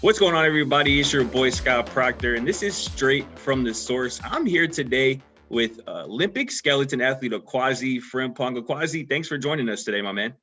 What's going on, everybody? It's your boy, Scott Proctor, and this is Straight from the Source. I'm here today with Olympic skeleton athlete Akwasi Frimpong. Akwasi, thanks for joining us today, my man.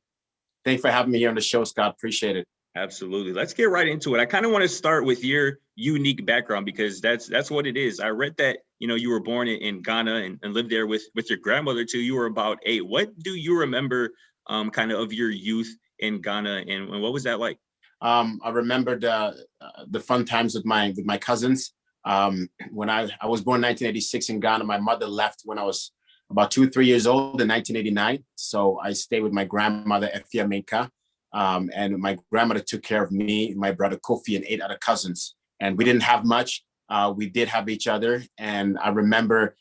Thanks for having me here on the show, Scott. Appreciate it. Absolutely. Let's get right into it. I kind of want to start with your unique background because that's what it is. I read that, you were born in Ghana and lived there with your grandmother too. You were about 8. What do you remember kind of your youth in Ghana, and what was that like? I remember the fun times with my cousins. When I was born in 1986 in Ghana, my mother left when I was about 2 or 3 years old in 1989. So I stayed with my grandmother, Efia Menka. And my grandmother took care of me, my brother Kofi, and 8 other cousins. And we didn't have much. We did have each other. And I remember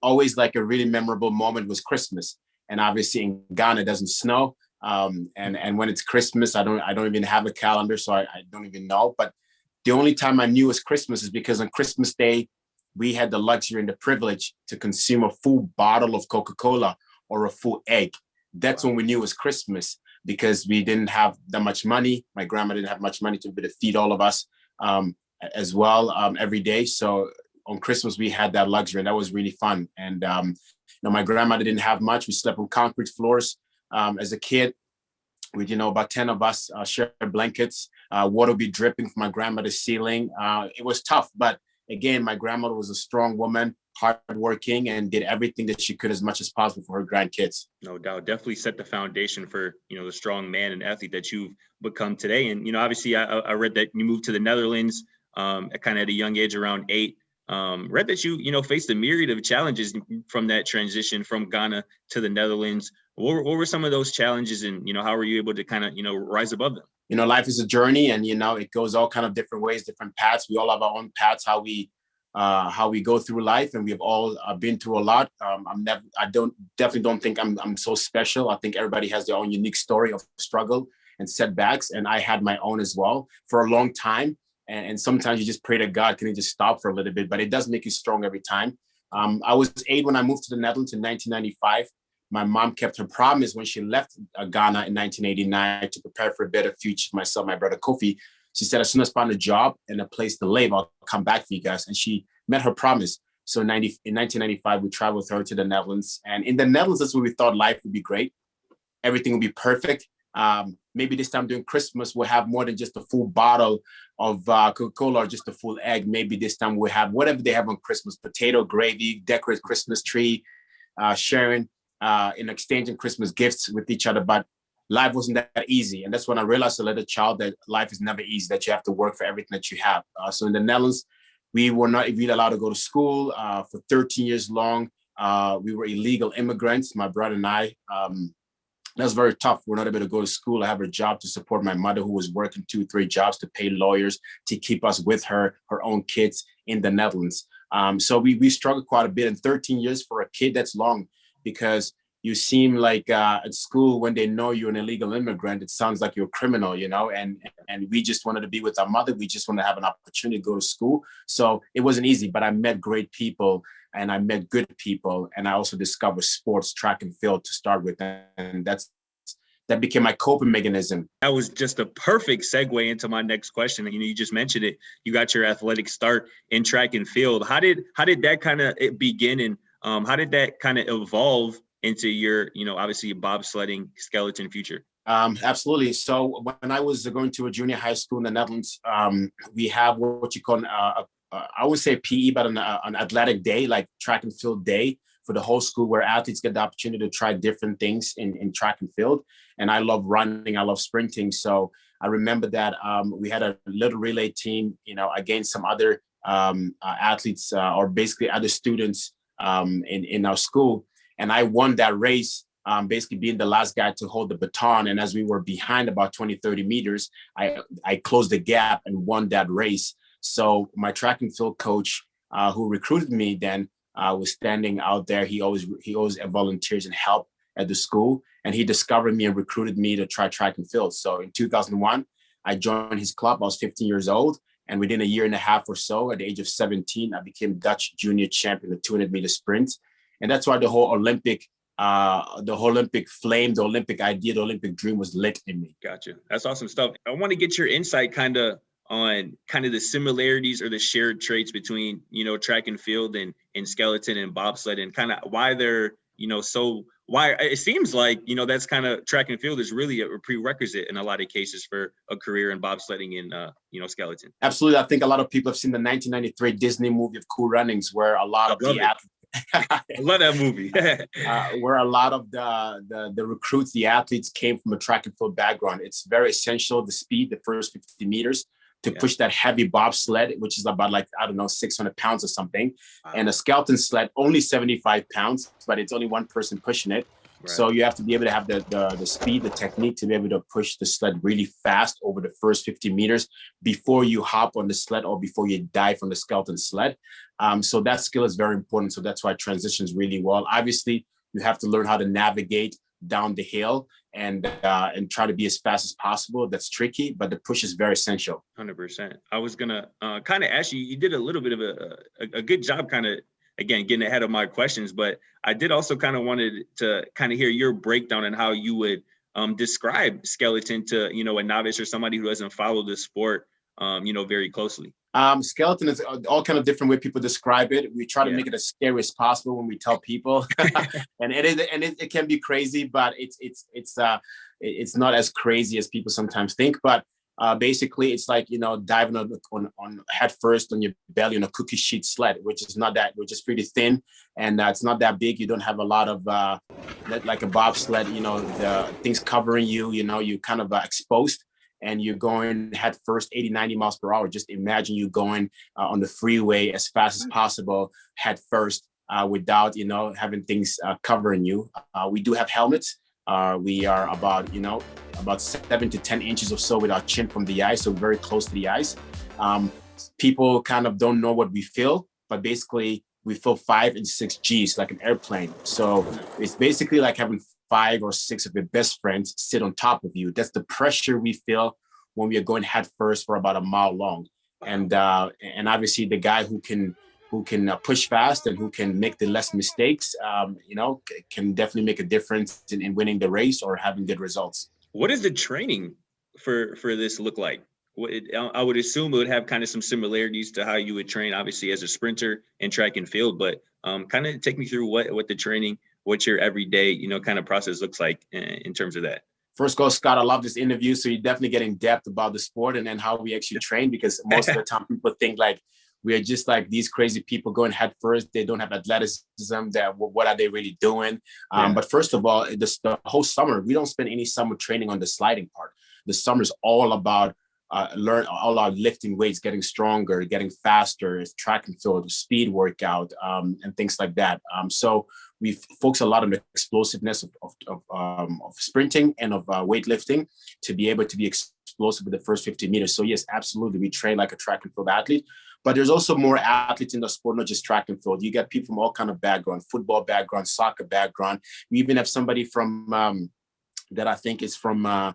always like a really memorable moment was Christmas. And obviously in Ghana, it doesn't snow. And when it's Christmas, I don't even have a calendar, so I don't even know. But the only time I knew it was Christmas is because on Christmas Day, we had the luxury and the privilege to consume a full bottle of Coca-Cola or a full egg. That's when we knew it was Christmas, because we didn't have that much money. My grandma didn't have much money to be able to feed all of us as well every day. So on Christmas, we had that luxury, and that was really fun. And my grandmother didn't have much. We slept on concrete floors. As a kid, with about 10 of us shared blankets. Water would be dripping from my grandmother's ceiling. It was tough, but again, my grandmother was a strong woman, hardworking, and did everything that she could as much as possible for her grandkids. No doubt, definitely set the foundation for the strong man and athlete that you've become today. And obviously, I read that you moved to the Netherlands kind of at a young age, around 8. Read that you faced a myriad of challenges from that transition from Ghana to the Netherlands. What were some of those challenges, and how were you able to kind of rise above them? Life is a journey, and it goes all kind of different ways, different paths. We all have our own paths, how we go through life, and we've all been through a lot. I definitely don't think I'm so special. I think everybody has their own unique story of struggle and setbacks, and I had my own as well for a long time. And sometimes you just pray to God, can you just stop for a little bit? But it does make you strong every time. I was 8 when I moved to the Netherlands in 1995. My mom kept her promise when she left Ghana in 1989 to prepare for a better future for myself, my brother Kofi. She said, as soon as I find a job and a place to live, I'll come back for you guys. And she met her promise. So in 1995, we traveled with her to the Netherlands. And in the Netherlands, that's where we thought life would be great. Everything would be perfect. Maybe this time during Christmas, we'll have more than just a full bottle of Coca-Cola or just a full egg. Maybe this time we'll have whatever they have on Christmas, potato, gravy, decorate Christmas tree, sharing, exchanging Christmas gifts with each other. But life wasn't that easy. And that's when I realized as a little child that life is never easy, that you have to work for everything that you have. So in the Netherlands, we were not really allowed to go to school for 13 years long. We were illegal immigrants, my brother and I. That was very tough. We're not able to go to school. I have a job to support my mother, who was working 2 or 3 jobs to pay lawyers to keep us with her own kids in the Netherlands. So we struggled quite a bit. And 13 years for a kid, that's long, because you seem like at school, when they know you're an illegal immigrant, it sounds like you're a criminal, and we just wanted to be with our mother. We just wanted to have an opportunity to go to school. So it wasn't easy, but I met great people and I met good people. And I also discovered sports, track and field to start with. And that became my coping mechanism. That was just a perfect segue into my next question. You just mentioned it. You got your athletic start in track and field. How did that kind of begin, and how did that kind of evolve into your, obviously bobsledding skeleton future? Absolutely. So when I was going to a junior high school in the Netherlands, we have what you call, I would say PE, but an athletic day, like track and field day for the whole school, where athletes get the opportunity to try different things in track and field. And I love running, I love sprinting. So I remember that we had a little relay team, against some other athletes or basically other students in our school. And I won that race, basically being the last guy to hold the baton. And as we were behind about 20, 30 meters, I closed the gap and won that race. So my track and field coach, who recruited me then, was standing out there. He always volunteers and help at the school. And he discovered me and recruited me to try track and field. So in 2001, I joined his club. I was 15 years old. And within a year and a half or so, at the age of 17, I became Dutch junior champion, the 200-meter sprint. And that's why the whole Olympic flame, the Olympic idea, the Olympic dream was lit in me. Gotcha. That's awesome stuff. I want to get your insight kind of on kind of the similarities or the shared traits between, track and field and skeleton and bobsled, and kind of why they're, why it seems like, that's kind of track and field is really a prerequisite in a lot of cases for a career in bobsledding and, skeleton. Absolutely. I think a lot of people have seen the 1993 Disney movie of Cool Runnings, where a lot of the athletes, I love that movie. Where a lot of the recruits, the athletes, came from a track and field background. It's very essential, the speed, the first 50 meters, to push that heavy bobsled, which is about 600 pounds or something. Wow. And a skeleton sled, only 75 pounds, but it's only one person pushing it. Right. So you have to be able to have the speed, the technique to be able to push the sled really fast over the first 50 meters before you hop on the sled or before you dive from the skeleton sled. So that skill is very important. So that's why it transitions really well. Obviously, you have to learn how to navigate down the hill and try to be as fast as possible. That's tricky, but the push is very essential. 100%. I was gonna kind of ask you. You did a little bit of a good job, kind of again getting ahead of my questions, but I did also kind of wanted to kind of hear your breakdown on how you would describe skeleton to a novice or somebody who doesn't follow the sport very closely. Skeleton is all kind of different way people describe it. We try to make it as scary as possible when we tell people, and it can be crazy, but it's not as crazy as people sometimes think. But basically, it's like diving on head first on your belly on a cookie sheet sled, which is pretty thin, and it's not that big. You don't have a lot of like a bobsled, the things covering you. You kind of exposed. And you're going head first, 80, 90 miles per hour. Just imagine you going on the freeway as fast as possible, head first, without, having things covering you. We do have helmets. We are about 7 to 10 inches or so with our chin from the ice, so very close to the ice. People kind of don't know what we feel, but basically we feel 5 and 6 Gs like an airplane. So it's basically like having 5 or 6 of your best friends sit on top of you. That's the pressure we feel when we are going head first for about a mile long. And obviously the guy who can push fast and who can make the less mistakes, can definitely make a difference in winning the race or having good results. What does the training for this look like? I would assume it would have kind of some similarities to how you would train, obviously, as a sprinter in track and field, but kind of take me through what the training, what your everyday, kind of process looks like in terms of that. First of all, Scott, I love this interview. So you definitely get in depth about the sport and then how we actually train, because most of the time people think like we are just like these crazy people going head first. They don't have athleticism. What are they really doing? But first of all, the whole summer, we don't spend any summer training on the sliding part. The summer is all about learn all our lifting weights, getting stronger, getting faster, track and field, speed workout, and things like that. So we focus a lot on the explosiveness of sprinting and of weightlifting to be able to be explosive with the first 50 meters. So yes, absolutely, we train like a track and field athlete. But there's also more athletes in the sport, not just track and field. You get people from all kind of background, football background, soccer background. We even have somebody from that I think is from a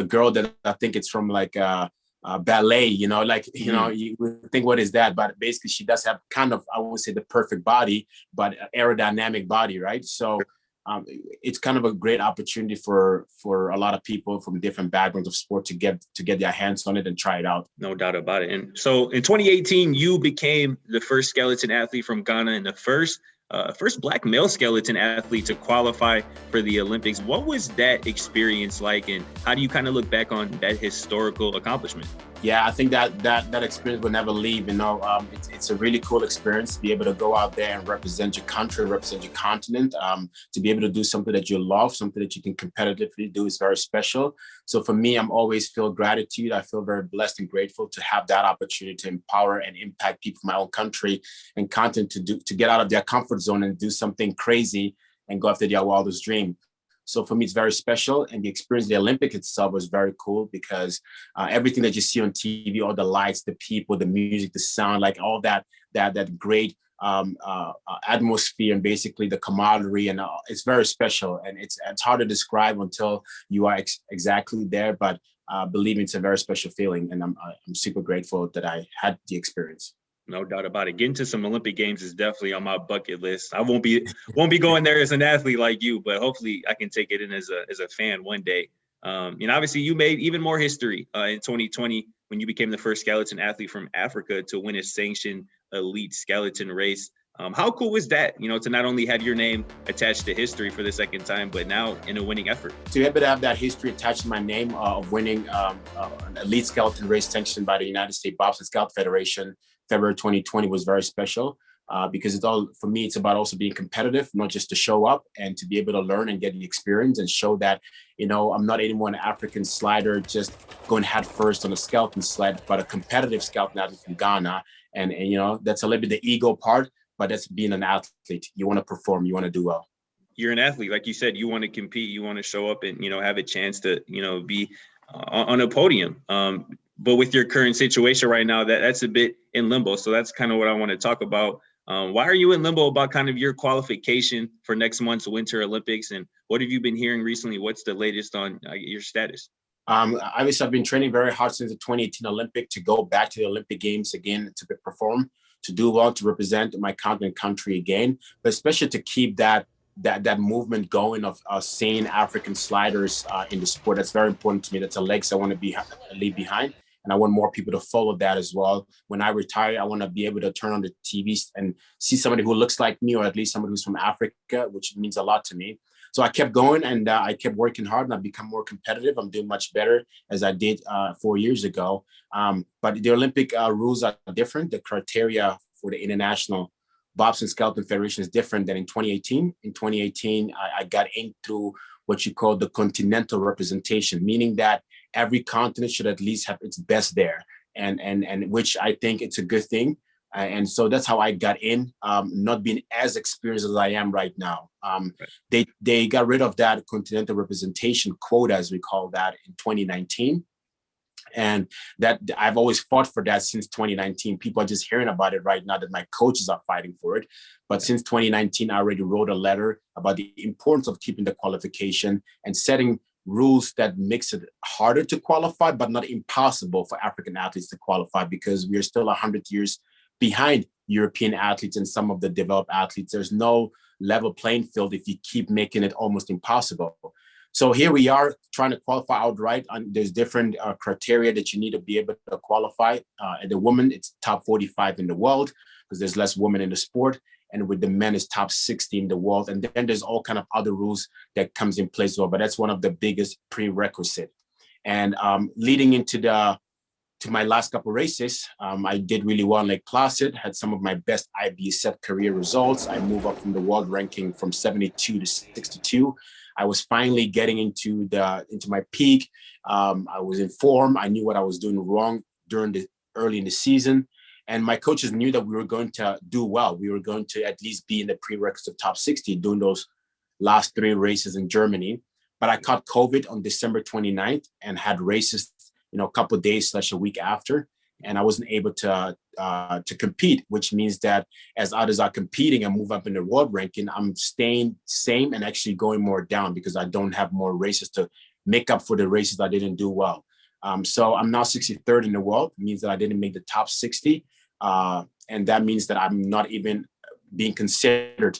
girl that I think it's from like ballet, you would think, what is that? But basically she does have kind of, I won't say the perfect body, but aerodynamic body, right? So it's kind of a great opportunity for a lot of people from different backgrounds of sport to get their hands on it and try it out. No doubt about it. And so in 2018, you became the first skeleton athlete from Ghana and the first Black male skeleton athlete to qualify for the Olympics. What was that experience like, and how do you kind of look back on that historical accomplishment? Yeah, I think that experience will never leave. It's a really cool experience to be able to go out there and represent your country, represent your continent. To be able to do something that you love, something that you can competitively do is very special. So for me, I'm always feel gratitude. I feel very blessed and grateful to have that opportunity to empower and impact people from my own country and continent to get out of their comfort zone and do something crazy and go after their wildest dream. So for me, it's very special. And the experience of the Olympic itself was very cool because everything that you see on TV, all the lights, the people, the music, the sound, like all that great atmosphere and basically the camaraderie, and it's very special. And it's hard to describe until you are exactly there. But believe me, it's a very special feeling. And I'm super grateful that I had the experience. No doubt about it. Getting to some Olympic Games is definitely on my bucket list. I won't be going there as an athlete like you, but hopefully I can take it in as a fan one day. Obviously you made even more history in 2020 when you became the first skeleton athlete from Africa to win a sanctioned elite skeleton race. How cool was that, to not only have your name attached to history for the second time, but now in a winning effort? To be able to have that history attached to my name of winning an elite skeleton race sanctioned by the United States Bobsled Scout Federation, February 2020 was very special because for me, it's about also being competitive, not just to show up and to be able to learn and get the experience and show that, I'm not anymore an African slider just going head first on a skeleton sled, but a competitive skeleton athlete from Ghana. And that's a little bit the ego part. But that's being an athlete. You want to perform, you want to do well. You're an athlete. Like you said, you want to compete, you want to show up and, have a chance to, be on a podium. But with your current situation right now, that's a bit in limbo. So that's kind of what I want to talk about. Why are you in limbo about kind of your qualification for next month's Winter Olympics? And what have you been hearing recently? What's the latest on your status? Obviously, I've been training very hard since the 2018 Olympic to go back to the Olympic Games again to perform, to do well, to represent my continent country again, but especially to keep that movement going of seeing African sliders in the sport. That's very important to me. That's a legacy I want to leave behind. And I want more people to follow that as well. When I retire, I want to be able to turn on the TV and see somebody who looks like me, or at least somebody who's from Africa, which means a lot to me. So I kept going and I kept working hard, and I've become more competitive. I'm doing much better as I did 4 years ago. But the Olympic rules are different. The criteria for the International Bobsled Skeleton Federation is different than in 2018. In 2018, I got into what you call the continental representation, meaning that every continent should at least have its best there, and which I think it's a good thing. And so that's how I got in, not being as experienced as I am right now. They got rid of that continental representation quota, as we call that, in 2019. And that I've always fought for that since 2019. People are just hearing about it right now that my coaches are fighting for it. But since 2019, I already wrote a letter about the importance of keeping the qualification and setting rules that makes it harder to qualify, but not impossible for African athletes to qualify, because we are still 100 years behind European athletes and some of the developed athletes. There's no level playing field if you keep making it almost impossible. So here we are trying to qualify outright. There's different criteria that you need to be able to qualify. And the women, it's top 45 in the world because there's less women in the sport. And with the men, it's top 60 in the world. And then there's all kind of other rules that comes in place as well. But that's one of the biggest prerequisite. And leading into my last couple of races, I did really well in Lake Placid, had some of my best IBSF career results. I moved up from the world ranking from 72 to 62. I was finally getting into my peak. I was in form. I knew what I was doing wrong early in the season. And my coaches knew that we were going to do well. We were going to at least be in the prerequisite of top 60 doing those last 3 races in Germany. But I caught COVID on December 29th and had races, a couple of days / a week after. And I wasn't able to compete, which means that as others are competing and move up in the world ranking, I'm staying same and actually going more down because I don't have more races to make up for the races I didn't do well. So I'm now 63rd in the world. It means that I didn't make the top 60. And that means that I'm not even being considered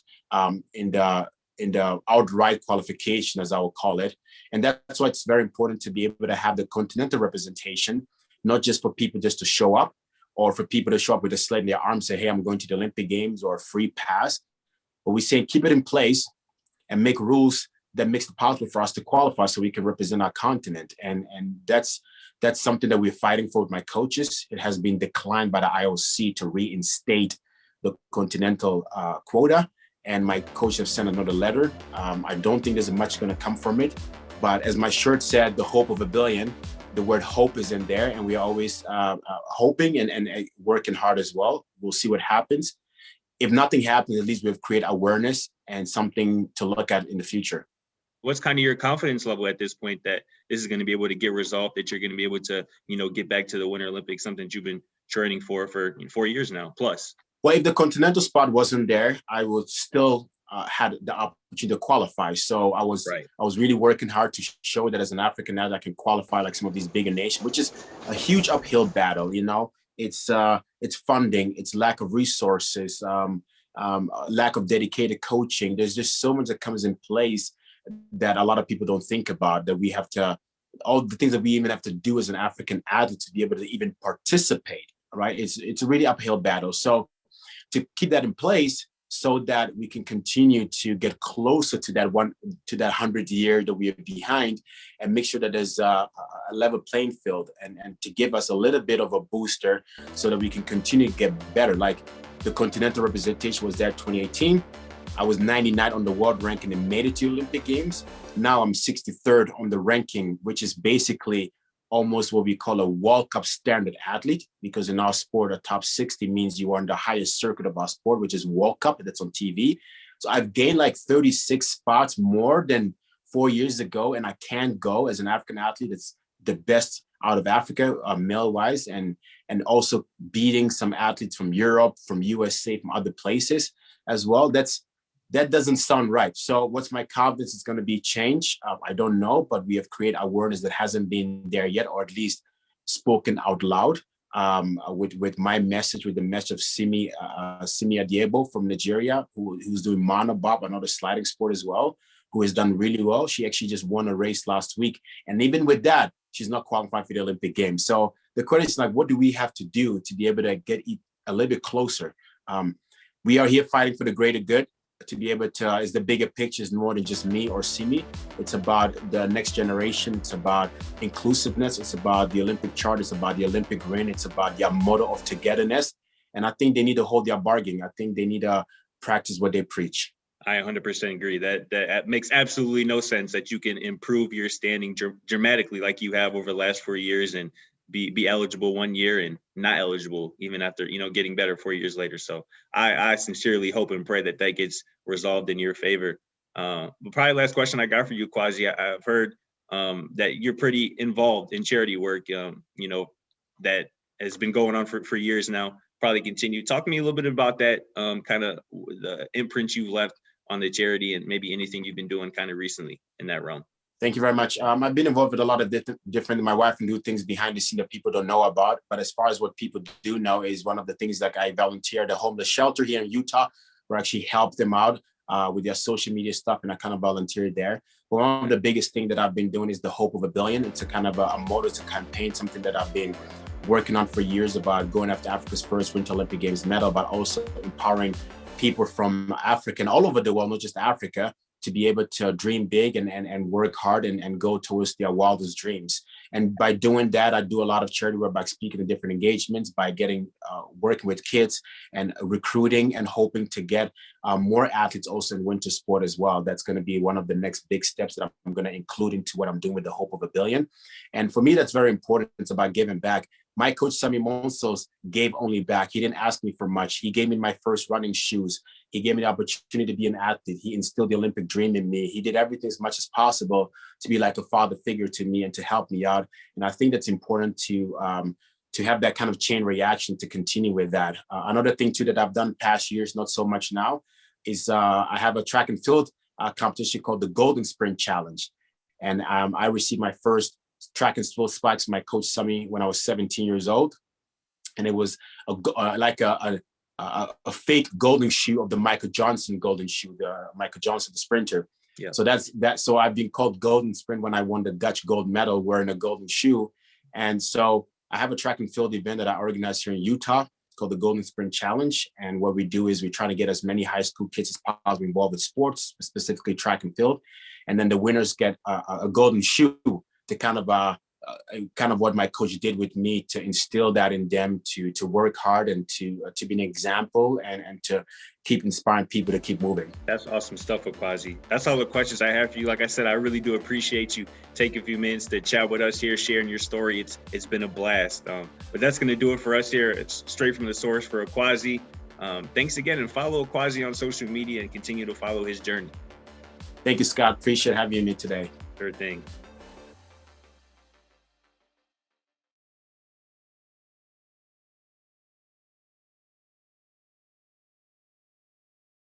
in the outright qualification, as I will call it. And that's why it's very important to be able to have the continental representation, not just for people just to show up or for people to show up with a sled in their arm, say, hey, I'm going to the Olympic Games or a free pass. But we say keep it in place and make rules that makes it possible for us to qualify so we can represent our continent. And that's something that we're fighting for with my coaches. It has been declined by the IOC to reinstate the continental quota. And my coach has sent another letter. I don't think there's much going to come from it. But as my shirt said, the hope of a billion, the word hope is in there. And we're always hoping and working hard as well. We'll see what happens. If nothing happens, at least we've created awareness and something to look at in the future. What's kind of your confidence level at this point that this is going to be able to get resolved, that you're going to be able to, get back to the Winter Olympics, something that you've been training for 4 years now plus? Well, if the continental spot wasn't there, I would still had the opportunity to qualify. So I was really working hard to show that as an African athlete, I can qualify like some of these bigger nations, which is a huge uphill battle. It's funding, it's lack of resources, lack of dedicated coaching. There's just so much that comes in place that a lot of people don't think about, that we have to all the things that we even have to do as an African athlete to be able to even participate, right? It's a really uphill battle. So to keep that in place so that we can continue to get closer to that 100th year that we are behind, and make sure that there's a level playing field, and to give us a little bit of a booster so that we can continue to get better. Like the continental representation was there 2018. I was 99 on the world ranking and made it to Olympic Games. Now I'm 63rd on the ranking, which is basically almost what we call a World Cup standard athlete, because in our sport, a top 60 means you are in the highest circuit of our sport, which is World Cup, that's on TV. So I've gained like 36 spots more than 4 years ago, and I can go as an African athlete. It's the best out of Africa, male-wise, and also beating some athletes from Europe, from USA, from other places as well. That doesn't sound right. So what's my confidence is going to be change? I don't know, but we have created awareness that hasn't been there yet, or at least spoken out loud with my message, with the message of Simi Adiebo from Nigeria, who's doing monobob, another sliding sport as well, who has done really well. She actually just won a race last week. And even with that, she's not qualified for the Olympic Games. So the question is like, what do we have to do to be able to get a little bit closer? We are here fighting for the greater good. To be able to, is the bigger picture is more than just me or Simi. It's about the next generation. It's about inclusiveness. It's about the Olympic chart. It's about the Olympic ring. It's about their motto of togetherness. And I think they need to hold their bargain. I think they need to practice what they preach. I 100% agree. That makes absolutely no sense that you can improve your standing dramatically like you have over the last 4 years, and be eligible 1 year and not eligible even after, getting better 4 years later. So I sincerely hope and pray that gets resolved in your favor. But probably last question I got for you, Akwasi, I've heard that you're pretty involved in charity work, that has been going on for years now, probably continue. Talk to me a little bit about that, kind of the imprint you've left on the charity, and maybe anything you've been doing kind of recently in that realm. Thank you very much. I've been involved with a lot of different, my wife can do things behind the scene that people don't know about. But as far as what people do know is one of the things that I volunteer at the homeless shelter here in Utah, where I actually help them out with their social media stuff. And I kind of volunteered there. But one of the biggest things that I've been doing is the Hope of a Billion. It's a kind of a motto, it's a campaign, something that I've been working on for years, about going after Africa's first Winter Olympic Games medal, but also empowering people from Africa and all over the world, not just Africa, to be able to dream big and work hard and go towards their wildest dreams. And by doing that, I do a lot of charity work by speaking at different engagements, by working with kids and recruiting and hoping to get more athletes also in winter sport as well. That's going to be one of the next big steps that I'm going to include into what I'm doing with the Hope of a Billion. And for me, that's very important. It's about giving back. My coach, Sami Monsos, gave only back. He didn't ask me for much. He gave me my first running shoes. He gave me the opportunity to be an athlete. He instilled the Olympic dream in me. He did everything as much as possible to be like a father figure to me and to help me out. And I think that's important to have that kind of chain reaction, to continue with that. Another thing too that I've done past years, not so much now, is I have a track and field competition called the Golden Sprint Challenge. And I received my first track and field spikes from my coach Sami when I was 17 years old. And it was a fake golden shoe of the Michael Johnson golden shoe, Michael Johnson, the sprinter. Yeah. So that's that. So I've been called Golden Sprint when I won the Dutch gold medal wearing a golden shoe. And so I have a track and field event that I organize here in Utah called the Golden Sprint Challenge. And what we do is we try to get as many high school kids as possible involved with sports, specifically track and field. And then the winners get a golden shoe to kind of what my coach did with me, to instill that in them, to work hard and to be an example and to keep inspiring people to keep moving. That's awesome stuff, Akwasi. That's all the questions I have for you. Like I said, I really do appreciate you taking a few minutes to chat with us here, sharing your story. It's been a blast. But that's going to do it for us here. It's straight from the source for Akwasi. Thanks again, and follow Akwasi on social media and continue to follow his journey. Thank you, Scott. Appreciate having me today. Sure thing.